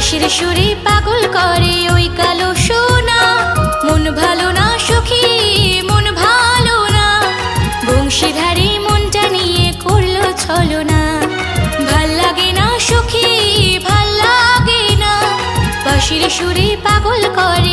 বাঁশির সুরে পাগল করে ওই কালো সোনা। মন ভালো না সখী, মন ভালো না, বংশীধারী মনটা নিয়ে করলো ছলনা। ভাল লাগে না সখী, ভাল লাগে না, বাঁশির সুরে পাগল করে